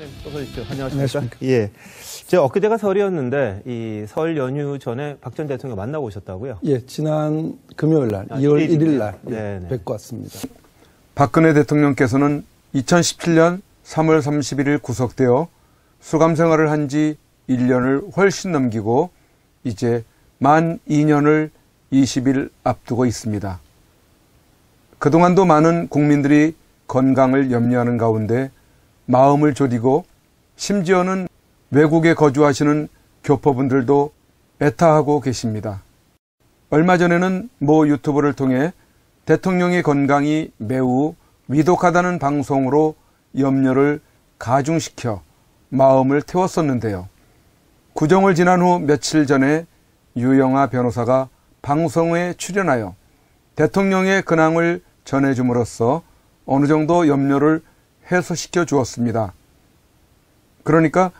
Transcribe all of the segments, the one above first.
어서 오십시오. 안녕하십니까? 예. 제가 엊그제가 설이었는데 이 설 연휴 전에 박 전 대통령 만나고 오셨다고요? 예, 지난 금요일 날, 2월 1일 날 뵙고 왔습니다. 박근혜 대통령께서는 2017년 3월 31일 구속되어 수감 생활을 한 지 1년을 훨씬 넘기고 이제 만 2년을 20일 앞두고 있습니다. 그동안도 많은 국민들이 건강을 염려하는 가운데 마음을 졸이고 심지어는 외국에 거주하시는 교포분들도 애타하고 계십니다. 얼마 전에는 모 유튜브를 통해 대통령의 건강이 매우 위독하다는 방송으로 염려를 가중시켜 마음을 태웠었는데요. 구정을 지난 후 며칠 전에 유영아 변호사가 방송에 출연하여 대통령의 근황을 전해줌으로써 어느 정도 염려를 해소시켜 주었습니다. 그러니까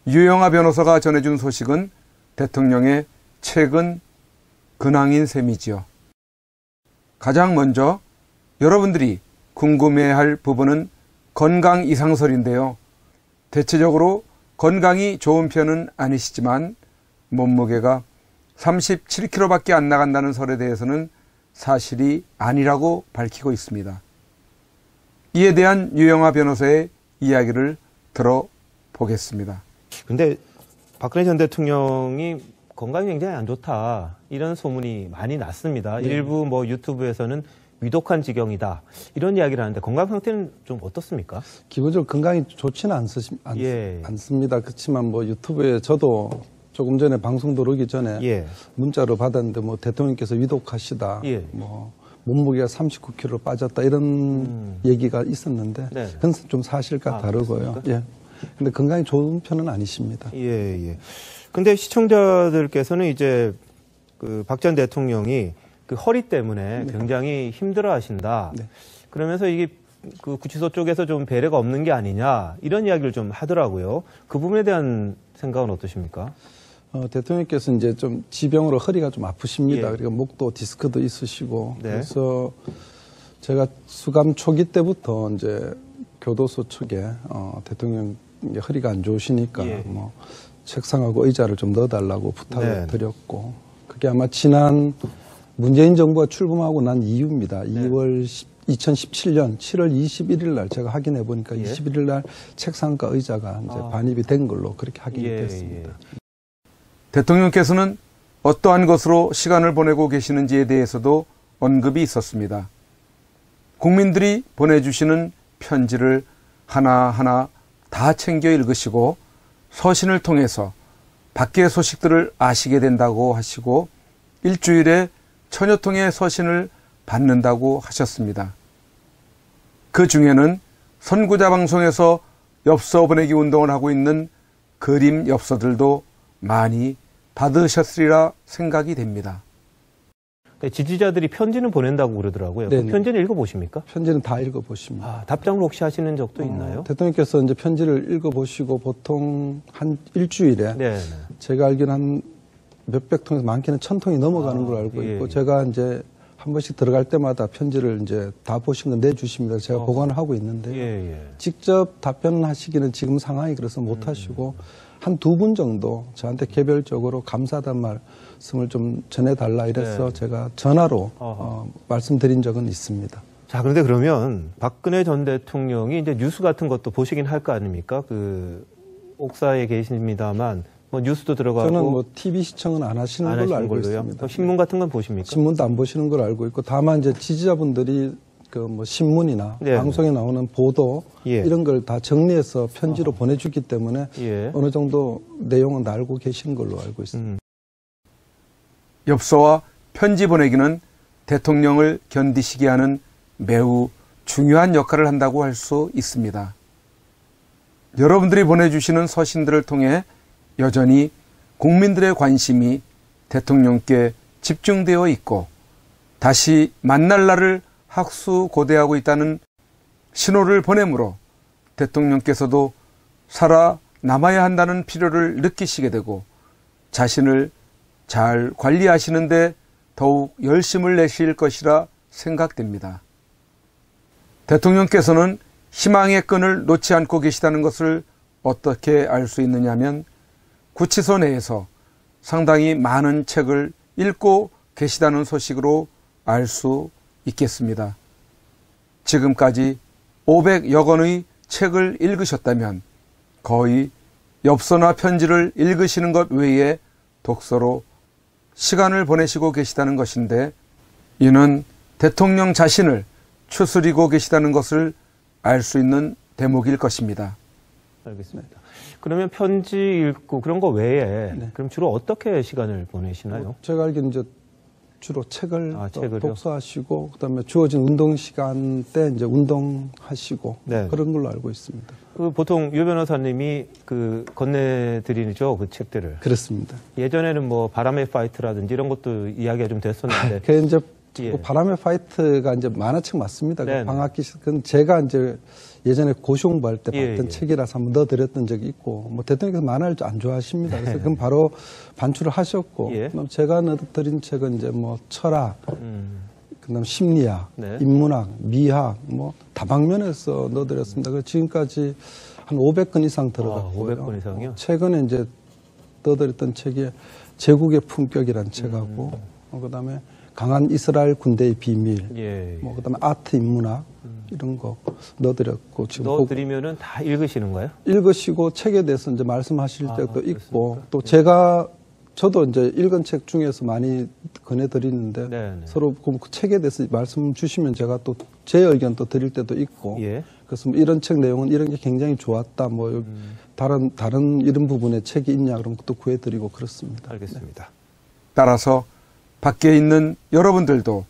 유영아 변호사가 전해준 소식은 대통령의 최근 근황인 셈이지요. 가장 먼저 여러분들이 궁금해할 부분은 건강 이상설인데요. 대체적으로 건강이 좋은 편은 아니시지만 몸무게가 37kg밖에 안 나간다는 설에 대해서는 사실이 아니라고 밝히고 있습니다. 이에 대한 유영아 변호사의 이야기를 들어보겠습니다. 근데 박근혜 전 대통령이 건강이 굉장히 안 좋다 이런 소문이 많이 났습니다. 네. 일부 뭐 유튜브에서는 위독한 지경이다 이런 이야기를 하는데 건강 상태는 좀 어떻습니까? 기본적으로 건강이 좋지는 않습니다. 그렇지만 뭐 유튜브에 저도 조금 전에 방송 들어오기 전에 문자로 받았는데 뭐 대통령께서 위독하시다, 뭐 몸무게가 39kg 빠졌다 이런 얘기가 있었는데 그건 좀 사실과 다르고요. 근데 건강이 좋은 편은 아니십니다. 근데 시청자들께서는 이제 그 박 전 대통령이 그 허리 때문에 굉장히 힘들어 하신다. 그러면서 이게 그 구치소 쪽에서 좀 배려가 없는 게 아니냐 이런 이야기를 좀 하더라고요. 그 부분에 대한 생각은 어떠십니까? 대통령께서 이제 좀 지병으로 허리가 좀 아프십니다. 그러니까 목도 디스크도 있으시고 그래서 제가 수감 초기 때부터 이제 교도소 측에 대통령 허리가 안 좋으시니까 뭐 책상하고 의자를 좀 넣어달라고 부탁을 드렸고 그게 아마 지난 문재인 정부가 출범하고 난 이유입니다. 2017년 7월 21일 날 제가 확인해 보니까 21일 날 책상과 의자가 이제 반입이 된 걸로 그렇게 확인이 됐습니다. 대통령께서는 어떠한 것으로 시간을 보내고 계시는지에 대해서도 언급이 있었습니다. 국민들이 보내주시는 편지를 하나하나 다 챙겨 읽으시고 서신을 통해서 밖의 소식들을 아시게 된다고 하시고 일주일에 1000여 통의 서신을 받는다고 하셨습니다. 그 중에는 선구자 방송에서 엽서 보내기 운동을 하고 있는 그림 엽서들도 많이 받으셨으리라 생각이 됩니다. 지지자들이 편지는 보낸다고 그러더라고요. 그 편지는 읽어보십니까? 편지는 다 읽어보십니다. 답장을 혹시 하시는 적도 있나요? 대통령께서 이제 편지를 읽어보시고 보통 한 일주일에 제가 알기로는 한 몇백 통에서 많게는 1000통이 넘어가는 걸로 알고 있고 제가 이제 한 번씩 들어갈 때마다 편지를 이제 다 보신 거 내주십니다. 제가 보관을 하고 있는데요. 직접 답변하시기는 지금 상황이 그래서 못 하시고 한 2분 정도 저한테 개별적으로 감사하다는 말씀을 좀 전해달라 이래서 제가 전화로 말씀드린 적은 있습니다. 자, 그런데 그러면 박근혜 전 대통령이 이제 뉴스 같은 것도 보시긴 할 거 아닙니까? 그 옥사에 계십니다만 뭐 뉴스도 들어가고 저는 뭐 TV 시청은 안 하시는 걸로 알고 있습니다. 신문 같은 건 보십니까? 신문도 안 보시는 걸로 알고 있고 다만 이제 지지자분들이 그 뭐 신문이나 방송에 나오는 보도 이런 걸 다 정리해서 편지로 보내주기 때문에 어느 정도 내용은 알고 계시는 걸로 알고 있습니다. 엽서와 편지 보내기는 대통령을 견디시게 하는 매우 중요한 역할을 한다고 할 수 있습니다. 여러분들이 보내주시는 서신들을 통해 여전히 국민들의 관심이 대통령께 집중되어 있고 다시 만날 날을 학수고대하고 있다는 신호를 보내므로 대통령께서도 살아남아야 한다는 필요를 느끼시게 되고 자신을 잘 관리하시는데 더욱 열심을 내실 것이라 생각됩니다. 대통령께서는 희망의 끈을 놓지 않고 계시다는 것을 어떻게 알 수 있느냐면 구치소 내에서 상당히 많은 책을 읽고 계시다는 소식으로 알 수 있겠습니다. 지금까지 500여 권의 책을 읽으셨다면 거의 엽서나 편지를 읽으시는 것 외에 독서로 시간을 보내시고 계시다는 것인데, 이는 대통령 자신을 추스리고 계시다는 것을 알 수 있는 대목일 것입니다. 알겠습니다. 그러면 편지 읽고 그런 거 외에 그럼 주로 어떻게 시간을 보내시나요? 제가 알기로는 이제 주로 책을 책을요? 독서하시고, 그다음에 주어진 운동 시간 때 이제 운동하시고 그런 걸로 알고 있습니다. 보통 유 변호사님이 건네드리죠, 그 책들을. 그렇습니다. 예전에는 뭐 바람의 파이트라든지 이런 것도 이야기가 좀 됐었는데. 그 이제 바람의 파이트가 이제 만화책 맞습니다. 그 방학기, 그건 제가 이제 예전에 고시 공부할 때 봤던 책이라서 한번 넣어드렸던 적이 있고, 뭐 대통령께서 만화를 안 좋아하십니다. 그래서 그건 바로 반출을 하셨고, 그다음 제가 넣어드린 책은 이제 뭐 철학, 그다음 심리학, 인문학, 미학, 뭐 다방면에서 넣어드렸습니다. 그래서 지금까지 한 500권 이상 들어갔고요. 500권 이상이요? 최근에 이제 넣어드렸던 책이 제국의 품격이라는 책하고, 그다음에 강한 이스라엘 군대의 비밀, 뭐 그다음에 아트 인문학 이런 거 넣어드렸고, 지금 넣어드리면은 다 읽으시는 거예요? 읽으시고 책에 대해서 이제 말씀하실 때도 있고, 또 저도 이제 읽은 책 중에서 많이 권해드리는데 서로 그 책에 대해서 말씀 주시면 제가 또 제 의견 또 드릴 때도 있고, 그래서 뭐 이런 책 내용은 이런 게 굉장히 좋았다, 뭐 다른 이런 부분에 책이 있냐 그러면 또 구해드리고 그렇습니다. 알겠습니다. 따라서 밖에 있는 여러분들도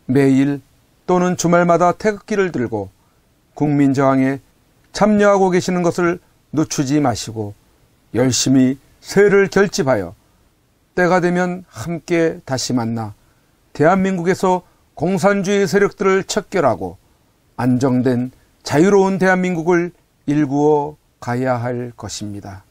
매일 또는 주말마다 태극기를 들고 국민저항에 참여하고 계시는 것을 늦추지 마시고 열심히 세를 결집하여 때가 되면 함께 다시 만나 대한민국에서 공산주의 세력들을 척결하고 안정된 자유로운 대한민국을 일구어 가야 할 것입니다.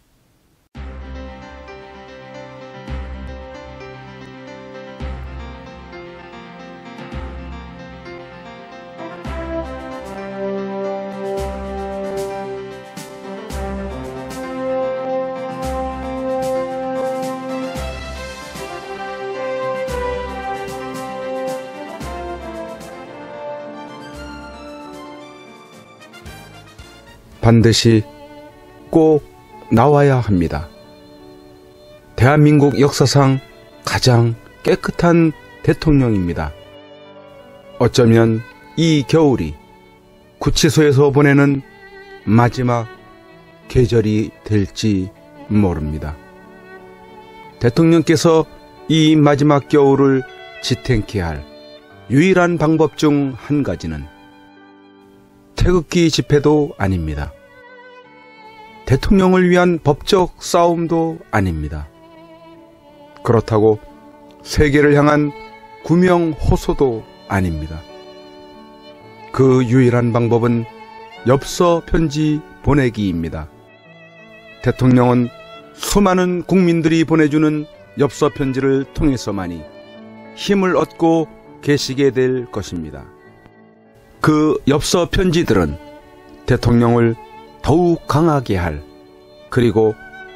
반드시 꼭 나와야 합니다. 대한민국 역사상 가장 깨끗한 대통령입니다. 어쩌면 이 겨울이 구치소에서 보내는 마지막 계절이 될지 모릅니다. 대통령께서 이 마지막 겨울을 지탱케 할 유일한 방법 중 한 가지는 태극기 집회도 아닙니다. 대통령을 위한 법적 싸움도 아닙니다. 그렇다고 세계를 향한 구명 호소도 아닙니다. 그 유일한 방법은 엽서 편지 보내기입니다. 대통령은 수많은 국민들이 보내주는 엽서 편지를 통해서만이 힘을 얻고 계시게 될 것입니다. 그 엽서 편지들은 대통령을 더욱 강하게 할, 그리고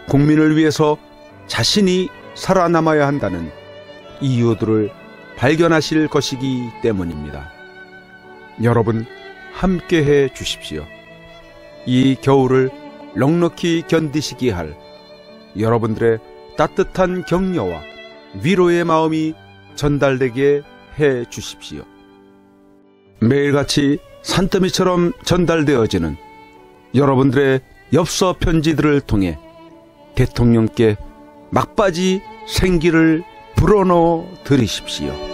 국민을 위해서 자신이 살아남아야 한다는 이유들을 발견하실 것이기 때문입니다. 여러분 함께해 주십시오. 이 겨울을 넉넉히 견디시게 할 여러분들의 따뜻한 격려와 위로의 마음이 전달되게 해 주십시오. 매일같이 산더미처럼 전달되어지는 여러분들의 엽서 편지들을 통해 대통령께 막바지 생기를 불어넣어 드리십시오.